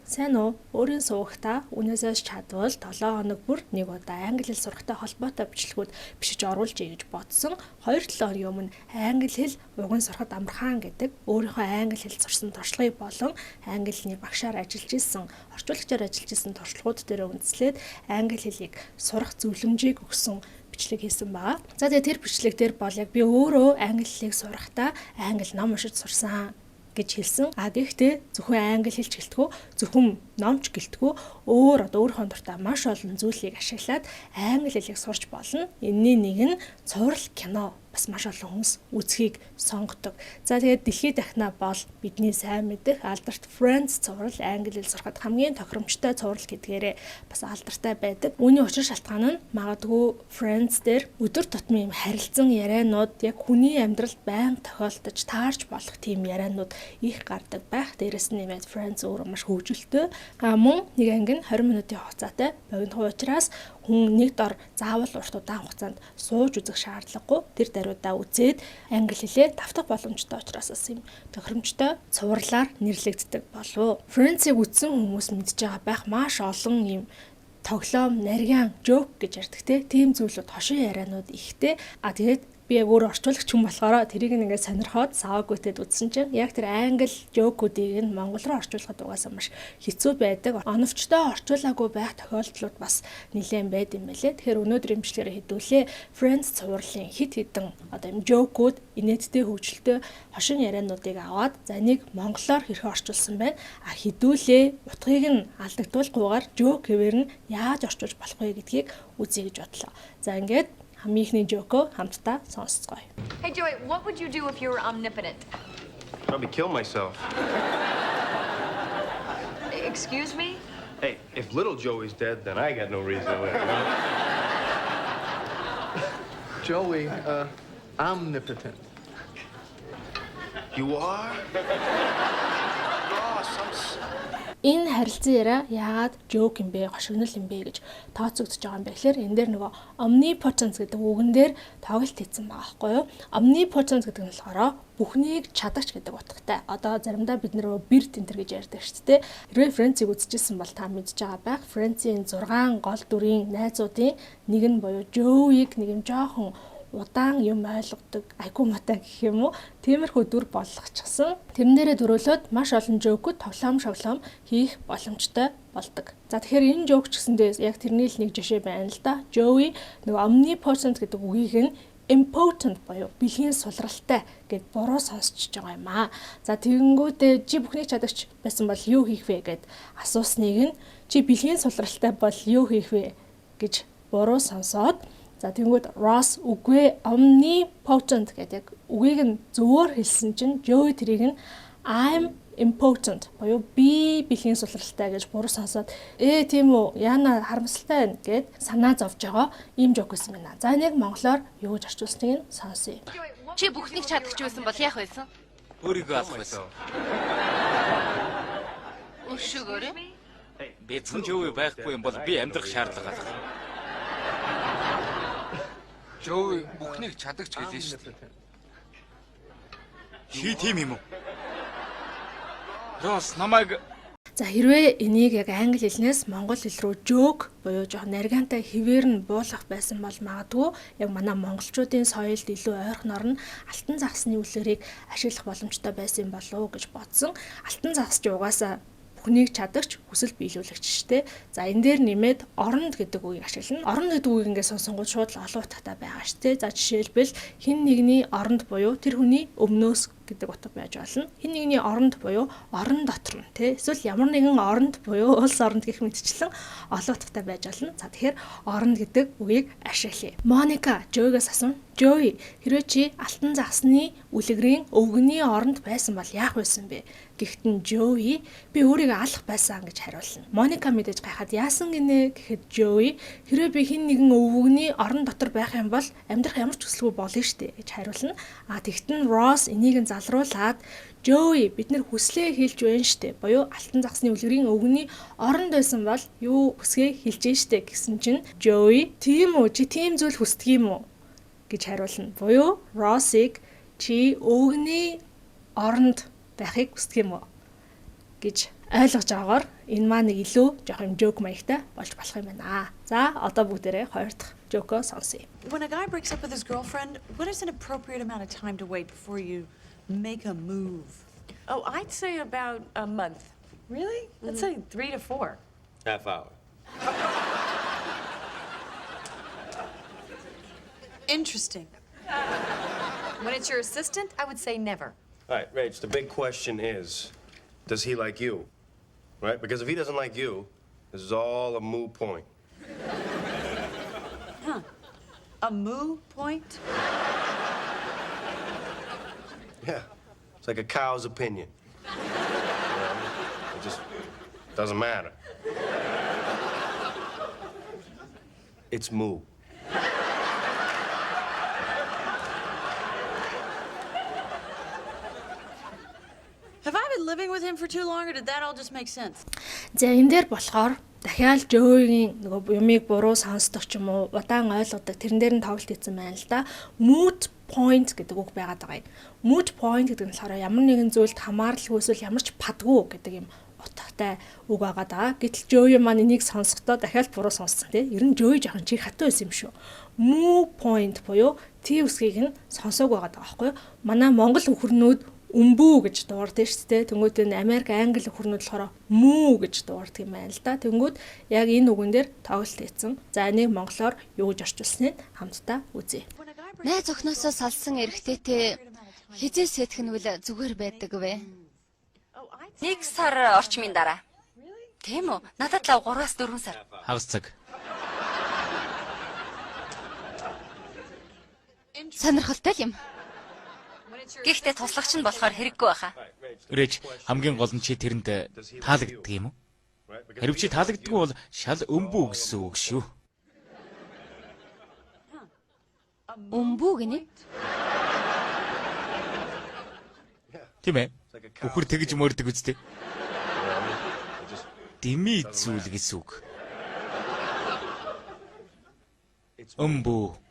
Сайн уу? Өөрийн суугтаа үнээсээс чадвал 7 хоног бүр нэг удаа англи хэл сурахтай холбоотой бичлэгүүд бичиж оруулж ий гэж бодсон. 2-7 хоногийн өмнө англи хэл уган сурахад амархан гэдэг өөрийнхөө англи хэл сурсан туршлагыг болон англи хэлний багшаар ажиллаж исэн, орчуулагчаар ажиллаж исэн туршлагууд дээр үндэслээд англи хэлийг сурах зөвлөмжийг өгсөн бичлэг хийсэн байгаа. За тэгээ тэр бичлэг дээр бол яг би өөрөө англи хэлийг сурахдаа англи ном уншиж сурсан гэж хэлсэн. Гэхдээ зөвхөн англи хэлч гэлтгүү, зөвхөн номч гэлтгүү өөр өөрийнхөө дуртай маш олон зүйлийг ашиглаад англи хэлийг сурч болно. Энэний нэг нь цуврал кино бас маш олон хүмүүс үзхийг сонгодог. За тэгээд дэлхийд дахна бол бидний сайн мэдэх алдарт Friends цуврал англи хэл сурахад хамгийн тохиромжтой цуврал гэдгээрээ бас алдартай байдаг. Үүний учир шалтгаан нь магадгүй Friends дээр өдөр тутмын юм харилцан ярианууд яг хүний амьдралд байнга тохиолдож таарч болох тийм ярианууд их гардаг байх. Дээрэс нь нэмээд Friends өөрөө маш хөгжилтэй. Мөн нэг анги нь 20 минутын хугацаатай богино учраас хүн нэг дор заавал урт удаан хугацаанд сууж үзэх шаардлагагүй. Тэр даруйдаа үзээд англи хэлээ давтах боломжтой учраас юм тохиромжтой цувралаар нэрлэгддэг болов. Friends-ийг үзсэн хүмүүс мэдж байгаа байх маш олон юм тоглоом, нарийн, joke гэж ярьдаг тийм зүйлүүд хошин ярианууд ихтэй. Тэгээд би яг өөр орчуулагч хүн болохоор тэрийг ингээд сонирхоод саваагүйтэд үзсэн чинь яг тэр англи жокуудыг нь монгол руу орчуулахад угаасаа маш хэцүү байдаг. Оновчтой орчуулаагүй байх тохиолдлууд бас нэлээд байд юм байлээ. Тэгэхээр өнөөдөр имжлэгээрээ хэдүүлээ Friends цувралын хит хитэн юм жокууд инээдтэй хөгжилтэй хошин яриануудыг аваад за нэг монголоор хэрхэн орчуулсан байна. Хэдүүлээ утгыг нь алдагдуулахгүйгээр жок хэвээр нь яаж орчуулж болох вэ гэдгийг үзье гэж бодлоо. За ингээд хамийнхний жоко хамтдаа сонсцгоё. Hey Joey, what would you do if you were omnipotent? Probably kill myself. Excuse me? Hey, if little Joey's dead, then I got no reason to live. Joey, omnipotent. You are? Oh, Энэ харилцан яриа яагаад joke юм бэ, гошигнол юм бэ гэж тооцогдож байгаа юм бэ гэхээр энэ дээр нөгөө omnipotent гэдэг үгэн дээр тоглолт хийсэн байгаа байхгүй юу? Omnipotent гэдэг нь болохоор бүхнийг чадагч гэдэг утгатай. Одоо заримдаа бид нэр бэр тентэр гэж ярьдаг шүү дээ. Хэрвээ Friends-ийг үзчихсэн бол та мэдж байгаа байх. Friends-ийн 6 гол дүрийн найзуудын нэг нь буюу Joey-г нэг юм жоохон удаан юм ойлгодог, айгүй мата гэх юм уу? Тиймэрхүү дүр болгочихсон. Тэрэн дээрээ дөрөөлөд маш олон жокууд тоглоом шоглоом хийх боломжтой болдог. За тэгэхээр энэ жок ч гэсэндээ яг тэрний л нэг жишээ байна л да. Joey нөгөө omnipotent гэдэг үгийг нь impotent буюу бэлгийн сулралтай гэд буруу сонсчихж байгаа юм аа. За тэгэнгүүтээ чи бүхнийг чадагч байсан бол юу хийх вэ гэд асуусныг нь чи бэлгийн сулралтай бол юу хийх вэ гэж буруу сонсоод за тэгэнгүүт Ross үгүй omnipotent гэдэг үгийг нь зөвөр хэлсэн чинь Joey тэрийг нь I'm impotent буюу би бэлгийн сулралтай гэж буруу сонсоод тийм үү яана харамсалтай байна гэд санаа зовж байгаа ийм жок байсан байна. За нэг монголоор юу гэж орчуулсныг нь сонсъё. Чи бүхнийг чадагч байсан бол яах байсан? Өөрийгөө алах байсан. Өшөөгөөрэй. Бэлэн Joey байхгүй юм бол би амьдрах шаардлага гарах. Joey бүхнийг чадагч гэлээ шүү дээ. Чи тийм юм уу? Ross намайг За хэрвээ энийг яг англи хэлнээс монгол хэл рүү joke буюу жоох нарийнтай хэвээр нь буулгах байсан бол магадгүй яг манай монголчуудын соёлд илүү ойрхон орно алтан загсны үлээрийг ашиглах боломжтой байсан болов уу гэж бодсон. Алтан загс ч угаасаа бүхнийг чадагч хүсэл биелүүлэгч штэ. За энэ дээр нэмээд оронд гэдэг үгийг ашиглана. Оронд гэдэг үгийг ингээд сонсонгууд шууд л олон утгатай байгаа штэ. За жишээлбэл хин нэгний оронд буюу тэр хүний өмнөөс гэдэг утга байж болно. Хин нэгний оронд буюу орон дотор нь тий. Эсвэл ямар нэгэн оронд буюу улс оронд гэх мэтчлэн олон утгатай байж болно. За тэгэхээр оронд гэдэг үгийг ашиглая. Моника Joey-гаас асууна. Joey, хэрвээ чи алтан загсны үлгэрийн өвгөний оронд байсан бол яах байсан бэ? Гэхдээ Joey би өөрийгөө алах байсан гэж хариулна. Моника мэдээж гайхаад яасан гинэ гэхэд Joey хэрвээ би хин нэгэн өвгөний орон дотор байх юм бол амьдрах ямар ч хүсэлгүй болно штэ гэж хариулна. Тэгтэн Ross энийг нь залруулад Joey бид нэр хүслээ хэлж байна штэ. Буюу алтан загсны үлгэрийн өвгөний оронд байсан бол юу хүсгээ хэлж байна штэ гэсэн чинь Joey тийм үү чи тийм зүйл хүсдэг юм уу гэж хариулна. Буюу Ross-ыг чи өвгөний оронд байхыг хүсдэг юм уу гэж Ойлгож байгаагаар энэ маань нэг илүү жоох юм joke маягтай болж болох юм байна. За одоо бүгдээрээ хоёр дахь joke-о сонсъё. When a guy breaks up with his girlfriend, what is an appropriate amount of time to wait before you make a move? Oh, I'd say about a month. Really? I'd say 3 to 4. Half hour. Interesting. When it's your assistant, I would say never. All right, Rach, the big question is, does he like you? Right? Because if he doesn't like you, this is all a moot point. A moo point? Yeah. It's like a cow's opinion. It just doesn't matter. It's moo. Have I been living with him for too long, or did that all just make sense? За энэ дээр болохоор дахиад Joey-гийн нөгөө юмыг буруу сонсдог ч юм уу, удаан ойлгодог тэрэн дээр нь тоглолт хийсэн байна л да. Moot point гэдэг үг байгаад байгаа юм. Moot point гэдэг нь болохоор ямар нэгэн зүйлд хамааралгүй эсвэл ямар ч падгүй гэдэг юм утгатай үг байгаад байгаа. Гэтэл Joey маань энийг сонсохдоо дахиад буруу сонссон тийм. Ер нь Joey жоохон чи хатуу байсан юм шүү. Moo point буюу T үсгийг нь сонсоог байгаад байгаа байхгүй юу? Манай монгол үхрнүүд өмбүү гэж дуурдаг шүү дээ. Тэнгүүд энэ Америк, Англи өхөрнүүд болохоор moo гэж дуурдаг юм байна л да. Тэнгүүд яг энэ үгэн дээр тоглолт хийсэн. За энийг монголоор юу гэж орчуулсныг хамтдаа үзье. Найз охиноосоо салсан эрэгтэйтэй хизээ сэтэх нь үл зүгээр байдаг вэ? 1 сар орчмын дараа. Тийм үү? Надад л 3-4 сар. Хагас цаг. Сонирхолтой юм. Гэхдээ туслагч нь болохоор хэрэггүй байхаа. Рэж хамгийн гол нь чи тэрэнд таалагддаг юм уу? Хэрвээ чи таалагддаггүй бол шал өмбүү гэсэн үг шүү. Өмбүү гинэ? Тийм ээ. Үхэр тэгж мөрдөг үстэй. Дими зүйл гэсэн үг. Өмбүү.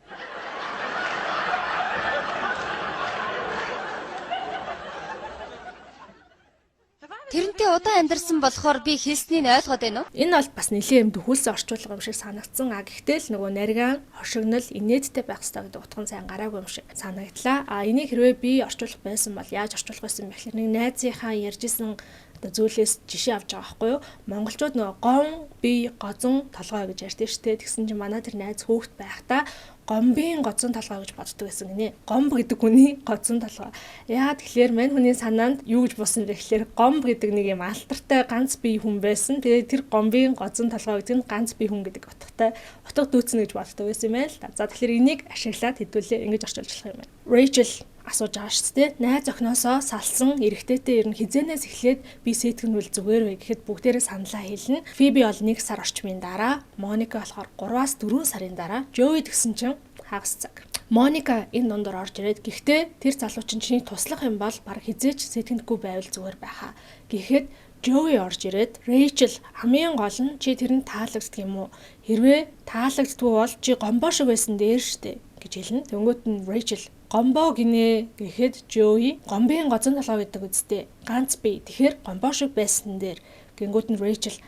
Тэрнтэй удаан амьдарсан болохоор би хэлснийг ойлгоод байна уу? Энэ бол бас нэлийн юм дөхүүлсэн орчуулга юм шиг санагдсан. Гэхдээ л нөгөө нарийн хошигнол инээдтэй байх хэрэгтэй гэдэг утган сайн гараагүй юм шиг санагдлаа. Энийг хэрвээ би орчуулах байсан бол яаж орчуулах байсан бэ гэхээр нэг найзынхаа ярьжсэн зүйлээс жишээ авч байгаа байхгүй юу? Монголчууд нөгөө гом, би, гозон толгой гэж ярьдээ штэ. Тэгсэн чинь манай тэр найз хүүхэд байхдаа гомбын гоцон толгой гэж боддог байсан гинэ. Гомб гэдэг хүний гоцон толгой. Яа тэгэхээр мань хүний санаанд юу гэж буусан бэ гэхээр гомб гэдэг нэг юм алтартай ганц бие хүн байсан. Тэгээд тэр гомбын гоцон толгой гэдэг нь ганц бие хүн гэдэг утгатай утга дүүцнэ гэж боддог байсан юм байна л да. За тэгэхээр энийг ашиглаад хэдүүлээ ингэж орчуулж болох юм байна. Rachel асууж байгаа шүү дээ. Найз охиноосоо салсан эрэгтэйтэй ер нь хизэнээс эхлээд би сэтгэнвэл зүгээр вэ гэхэд бүгдээрээ саналаа хэлнэ. Phoebe бол 1 сар орчмын дараа, Monica болохоор 3-аас 4 сарын дараа, Joey гэсэн чинь хагас цаг. Monica энэ дундор орж ирээд гэхдээ тэр залуу чинь чиний туслах юм бол баг хизээч сэтгэндэггүй байвал зүгээр байхаа. Гэхэд Joey орж ирээд Rachel хамгийн гол нь чи тэрэнд таалагддаг юм уу? Хэрвээ таалагддгүй бол чи гомбоо шиг байсан дээр штэ гэж хэлнэ. Тэнгүүт нь Rachel гомбоо гинэ гэхэд Joey гомбын гоцон толгой гэдэг үстэй. Ганц бие. Тэгэхээр гомбоо шиг байсан дээр. Гингүүт нь Rachel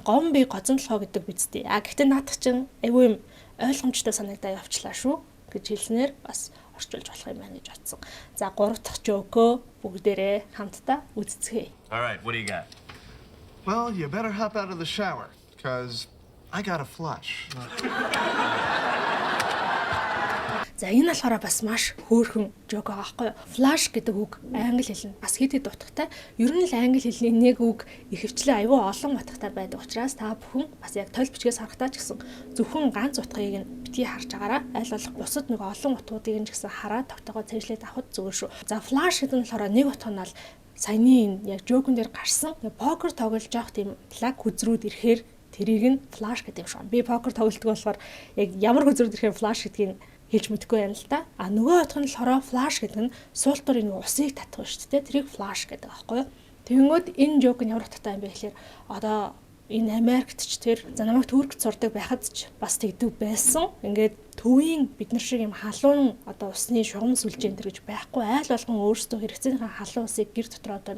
гом бие гоцон толгой гэдэг үстэй. Гэхдээ наадах чинь айгүй юм ойлгомжтой санагдаа явчлаа шүү гэж хэлснээр бас орчуулж болох юм байна гэж бодсон. За 3 дахь joke бүгдээрээ хамтдаа үзцгээе. All right, what do you got? Well, you better hop out of the shower, because I got a flush. За энэ болохоор бас маш хөөрхөн joke байгаа байхгүй юу? Flash гэдэг үг англи хэл нь бас хэд хэд утгатай. Ер нь л англи хэлний нэг үг ихэвчлэн аюу олон утгатай байдаг учраас та бүхэн бас яг тойл бичгээс харахтаа ч гэсэн зөвхөн ганц утгыг нь битгий харж байгаараа аль болох бусад нэг олон утгуудыг нь ч гэсэн хараад тогтоогоо цэжлээд авахд зүгээр шүү. За flash гэдэг нь болохоор нэг утга нь бол саяны яг joke-н дээр гарсан покер тоглож явах тийм лаг хүзрүүд ирэхээр тэрийг нь flash гэдэг юм шиг. Би покер тоглолтог болохоор яг ямар хүзрүүд ирэхээр flash гэдгийг хэлж мэдэхгүй байна л да. Нөгөө утга нь болохоор flash гэдэг нь суултуурын усыг татах шүү дээ. Тэрийг flash гэдэг аахгүй юу. Тэгэнгүүт энэ joke нь ямар утгатай юм бэ гэхээр одоо энэ Америкт ч тэр за намайг Туркт сурдаг байхад ч бас тэгдэг байсан. Ингээд төвийн бид нар шиг юм халуун одоо усны шугам сүлжээн тэр гэж байхгүй айл болгон өөрсдөө хэрэгцээнийхээ халуун усыг гэр дотор одоо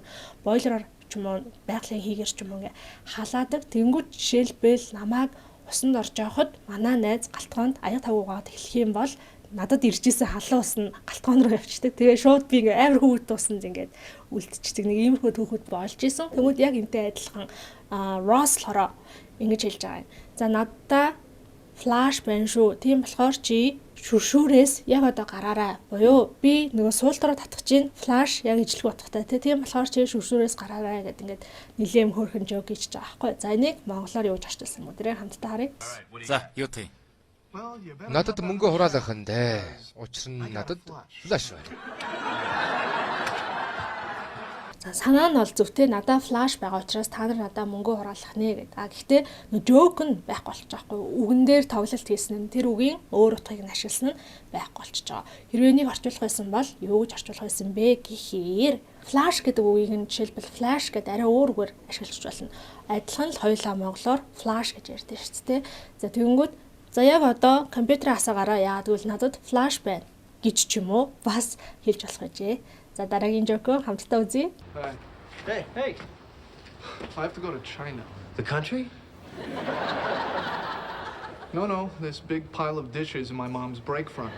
бойлероор ч юм уу байгалийн хийгэр ч юм уу ингээ халаадаг. Тэнгүүд жишээлбэл намайг усанд орж явахад манай найз галтгоонд аяг тавуугаад эхлэх юм бол надад иржсэн халуун ус нь галтгоон руу явчихдаг. Тэгээ шууд би ингээ амар хүүхэд усанд ингээд үлдчихдэг. Нэг иймэрхүү түүхэд болж исэн. Тэгмүүд яг энтэй адилхан Ross болохоор ингэж хэлж байгаа юм. За надаа флаш байна шүү. Тийм болохоор чи шүршүүрээс яг одоо гараарай. Буюу би нөгөө суул дараа татах чинь флаш яг ижлэг утгатай тийм болохоор чи шүршүүрээс гараарай гэдэг ингээд нэлээм хөөрхөн жок хийж байгаа байхгүй. За энийг монголоор юуж орчуулсан юм уу? Тэрийг хамтдаа харъя. За, юу тий? Well, you better Надад мөнгө хураалах нь дээ. Учир нь надад флаш байна. За санаа нь бол зөвхөн надад флаш байгаа учраас та нар надад мөнгө хураалах нэ гэдэг. Гэхдээ жок нь байхгүй болчих жоохгүй. Үгэн дээр тоглолт хийсэн нь тэр үгийн өөр утгыг нь ашигласан нь байхгүй болчих жоо. Хэрвээ энийг орчуулах байсан бол юу гэж орчуулах байсан бэ гэхээр флаш гэдэг үгийг нь жишээлбэл флаш гэдэг арай өөр үгээр ашиглаж болно. Адилхан л хоёулаа монголоор флаш гэж ярьдээ шүү дээ. За тэгэнгүүт за яг одоо компьютераа асаагаараа яагаад гэвэл надад флаш байна гэж ч юм уу бас хэлж болох гэжээ. За дараагийн жокоо хамтдаа үзье. Hey, hey. I have to go to China. The country? No, this big pile of dishes in my mom's break front.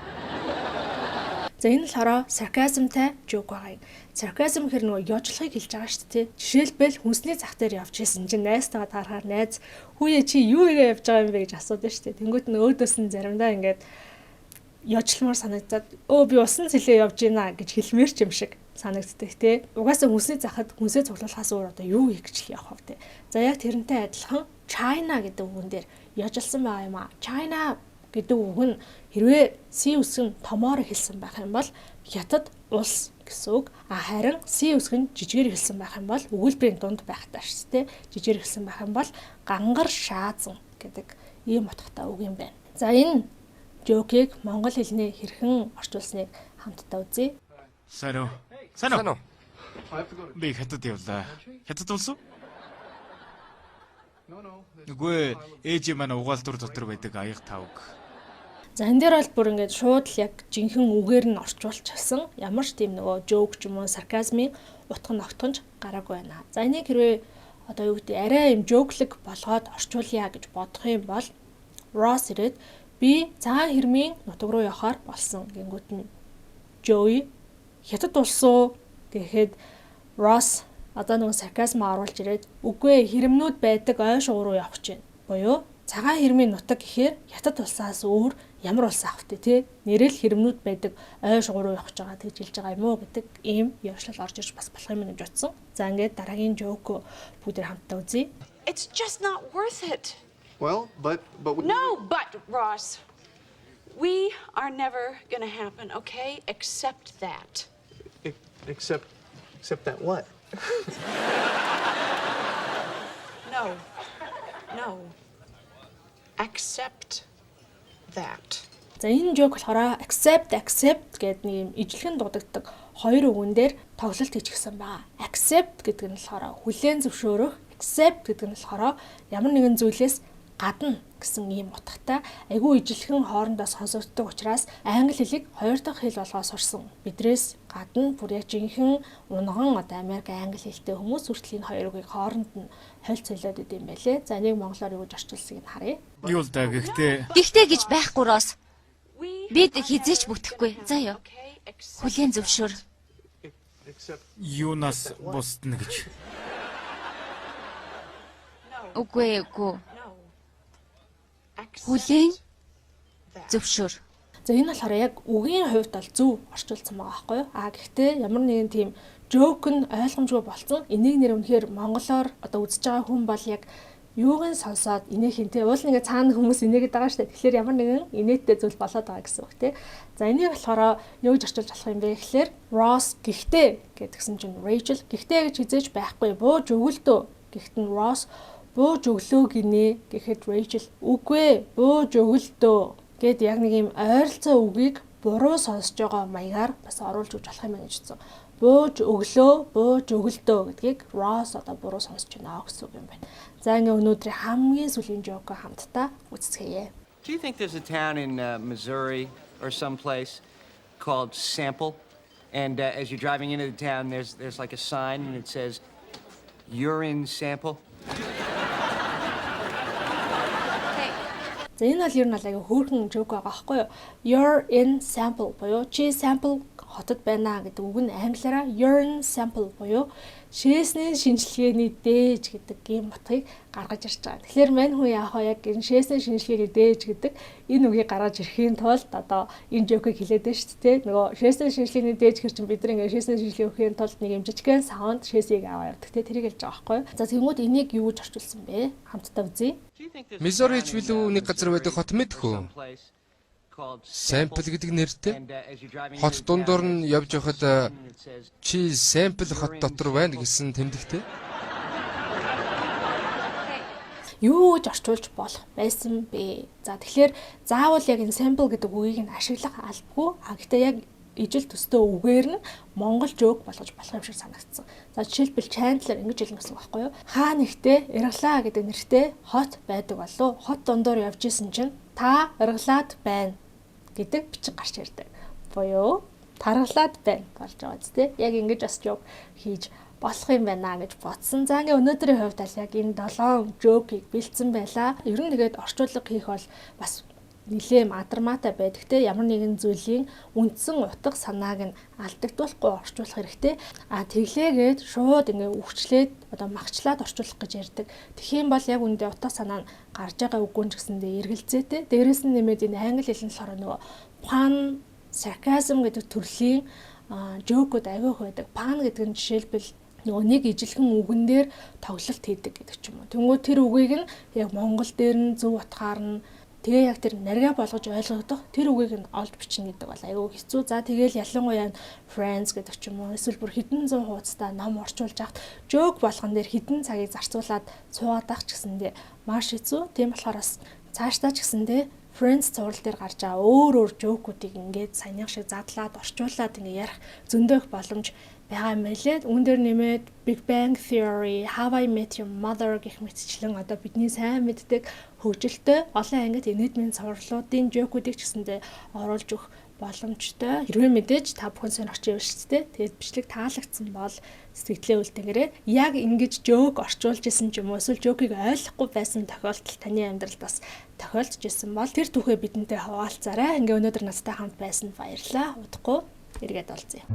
За энэ л хороо сарказмтай жок байгаа юм. Сарказм хэр нөгөө ёжлохыг хэлж байгаа шүү дээ. Жишээлбэл хүнсний зах дээр явж исэн чинь найзтайгаа таарахаар найз хүүе чи юу ирээ явж байгаа юм бэ гэж асуудаг шүү дээ. Тэнгүүт нь өөдөөс нь заримдаа ингээд ёжлмор санагдаад би усан цэлээ явж гинэ гэж хэлмээр ч юм шиг санагддаг тий. Угаасаа хүнсний захад хүнсээ цуглуулахаас өөр одоо юу хийх гэж явах вэ тий. За яг тэрнтэй адилхан China гэдэг үгэн дээр ёжилсан байгаа юм а. China гэдэг үг нь хэрвээ C үсгэн томоор хэлсэн байх юм бол хятад улс гэсэн үг. Харин C үсгэн жижигээр хэлсэн байх юм бол өгүүлбэрийн дунд байх тааш тий. Жижигээр хэлсэн байх юм бол гангар шаазан гэдэг ийм утгатай үг юм байна. За энэ жокийг монгол хэлний хэрхэн орчуулсныг хамтдаа үзье. Сайн уу? I have to go to Би хятад явлаа. Хятад улс уу? No, this Үгүй ээж маань угаалдуур дотор байдаг аяг тавг. За энэ дээр бол бүр ингээд шууд л яг жинхэнэ үгээр нь орчуулчихсан. Ямар ч тийм нөгөө жок ч юм уу сарказмын утга ногтгонж гараагүй байна. За энийг хэрвээ одоо юу гэдэг арай юм жоклэг болгоод орчуулъя гэж бодох юм бол Ross ирээд би цагаан хэрмийн нутаг руу явахаар болсон гингүүт нь Joey хятад улс уу гэхэд Ross одоо нэг сарказм оруулж ирээд үгүй хэрэмнүүд байдаг ойшоо руу явах гэж байна. Буюу цагаан хэрмийн нутаг гэхээр хятад улсаас өөр ямар улс авах вэ тий? Нэрэл хэрэмнүүд байдаг ойшоо руу явах гэж байгаа гэж хэлж байгаа юм уу гэдэг ийм явшлал орж ирж бас болох юм гэж утсан. За ингээд дараагийн жок бүгд хамтдаа үзье. It's just not worth it. Well, but No, but, Ross. We are never going to happen, okay? Accept that. except that what? No. Accept that. За энэ жок болохоор accept гэдэг нэг юм ижлэгэн дуудагддаг хоёр үгэн дээр тоглолт хийчихсэн байгаа. Accept гэдэг нь болохоор хүлээн зөвшөөрөх, accept гэдэг нь болохоор ямар нэгэн зүйлээс гадна гэсэн ийм утгатай айгүй ижлэгэн хоорондоо сонсогддог учраас англи хэлийг хоёр дахь хэл болгоод сурсан. Бидрээс гадна бүр яг жинхэнэ унган одоо Америк англи хэлтэй хүмүүс хүртэл энэ хоёр үгийг хооронд нь хольц солиод идэм байлээ. За энийг монголоор юу гэж орчуулсыг нь харъя. Юу л да гэхдээ Гэхдээ гэж байхгүй Ross. Бид хизээч бүтэхгүй. За ёо. Хүлээн зөвшөөр. юунаас бусдна гэж. Үгүй. Хүлээн зөвшөөр. За энэ болохоор яг үгийн хувьд бол зөв орчуулсан байгаа байхгүй юу? Гэхдээ ямар нэгэн тийм жок нь ойлгомжгүй болсон. Энийг нэр үнэхээр монголоор одоо үзэж байгаа хүн бол яг юуг нь сонсоод инээхинтэй уул нэгэ цаана хүмүүс инээгээд байгаа шүү дээ. Тэгэхээр ямар нэгэн инээдтэй зүйл болоод байгаа гэсэн үг тий. За энийг болохоор юу гэж орчуулж болох юм бэ гэхээр Ross гэхдээ гэдгсэн чинь Rachel гэхдээ гэж хизээж байхгүй бууж өгөлдөө. Гэхдээ Ross бууж өглөө гинэ гэхэд Rachel үгүй бууж өглөө гэд яг нэг юм ойролцоо үгийг буруу сонсож байгаа маягаар бас оруулж өгч болох юм байна гэж хэлсэн. Бууж өглөө гэдгийг Ross одоо буруу сонсож байна гэсэн үг юм байна. За ингээ өнөөдрийн хамгийн сүүлийн жок хамтдаа үзцгээе. Do you think there's a town in Missouri or someplace called Sample? And as you're driving into the town, there's like a sign and it says, urine sample? За энэ бол ер нь аяга хөөрхөн joke байгаа байхгүй юу? You're in sample буюу чи sample хотод байна гэдэг үг нь англиараа urine sample буюу шээсний шинжилгээний дээж гэдэг ийм утгыг гаргаж ирж байгаа. Тэгэхээр мань хүн яах вэ? Яг энэ шээсний шинжилгээний дээж гэдэг энэ үгийг гаргаж ирэхийн тулд одоо энэ joke-ыг хэлээд байна шүү дээ. Нөгөө шээсний шинжилгээний дээж гэр чинь бид нэг шээсний шинжилгээ өгөхийн тулд нэг юм жижигхэн саунд шээсийг аваа ярьдаг те тэрийг хэлж байгаа байхгүй юу? За тэгмүүд энийг юу гэж орчуулсан бэ? Хамтдаа үзье. Missouri ч билүү нэг газар байдаг хот мэдхүү. Sample гэдэг нэртэй. Хот дундуур нь явж байхад чи sample хот дотор байна гэсэн тэмдэгтэй. Юу гэж орчуулж болох байсан бэ? За тэгэхээр заавал яг энэ sample гэдэг үгийг нь ашиглах албагүй. Гэхдээ яг ижил төстэй үгээр нь монгол joke болгож болох юм шиг санагдсан. За жишээлбэл Chandler ингэж хэлнэ гэсэн үг байхгүй юу? Хаа нэгтээ Эрглаа гэдэг нэртэй хот байдаг болов. Хот дундуур явж исэн чинь та эрглаад байна гэдэг бичиг гарч ирдэг. Буюу таргалаад байна болж байгаа зү тэ. Яг ингэж бас joke хийж болох юм байна гэж бодсон. За ингээ өнөөдрийн хувьд аль яг энэ 7 joke-ийг бэлдсэн байлаа. Ер нь тэгээд орчуулга хийх бол бас нэлээ мадармаатай байдаг те. Ямар нэгэн зүйлийн үндсэн утга санааг нь алдагдуулахгүй орчуулах хэрэгтэй. Тэглээгээд шууд ингээ үхчлээд одоо магчлаад орчуулах гэж ярьдаг. Тэгхийн бол яг үндэ утга санаа нь гарч байгаа үггүй ч гэсэндээ эргэлзээтэй. Дээрээс нь нэмээд энэ англи хэлний болохоор нөгөө pun, sarcasm гэдэг төрлийн joke-уд авих байдаг. Pun гэдэг нь жишээлбэл нөгөө нэг ижилхэн үгэн дээр тоглолт хийдэг гэдэг ч юм уу. Тэнгүү тэр үгийг нь яг монгол дээр нь зөв утгаар нь тэгээ яг тэр наргаа болгож ойлгогдох тэр үгийг нь олж бичнэ гэдэг бол айгүй хэцүү. За тэгээл ялангуяа friends гэдэг ч юм уу эсвэл бүр хэдэн зуун хуудастай ном орчуулж авахт joke болгон дээр хэдэн цагийг зарцуулаад суугаад авах ч гэсэндээ маш хэцүү. Тийм болохоор бас цаашдаа ч гэсэндээ friends зураг дээр гарч байгаа өөр joke-уудыг ингээд саяных шиг задлаад орчуулад ингээд ярих зөндөө их боломж байгаа юм байлээ. Үүн дээр нэмээд Big Bang Theory, How I Met Your Mother гэх мэтчлэн одоо бидний сайн мэддэг хөгжилтэй олон ангид энэдмийн сурлуудын joke-уудыг ч гэсэндээ оруулж өгөх боломжтой. Хэрвээ мэдээж та бүхэн сонирхож байвал шүү дээ. Тэгээд бичлэг таалагдсан бол сэтгэлээ үлдээгээрэй. Яг ингэж joke орчуулж исэн ч юм уу эсвэл joke-ийг ойлгохгүй байсан тохиолдол таны амьдралд бас тохиолдож исэн бол тэр түүхээ бидэнтэй хуваалцаарай. Ингээ өнөөдөр надтай хамт байсан баярлалаа. Удахгүй эргээд олзъя.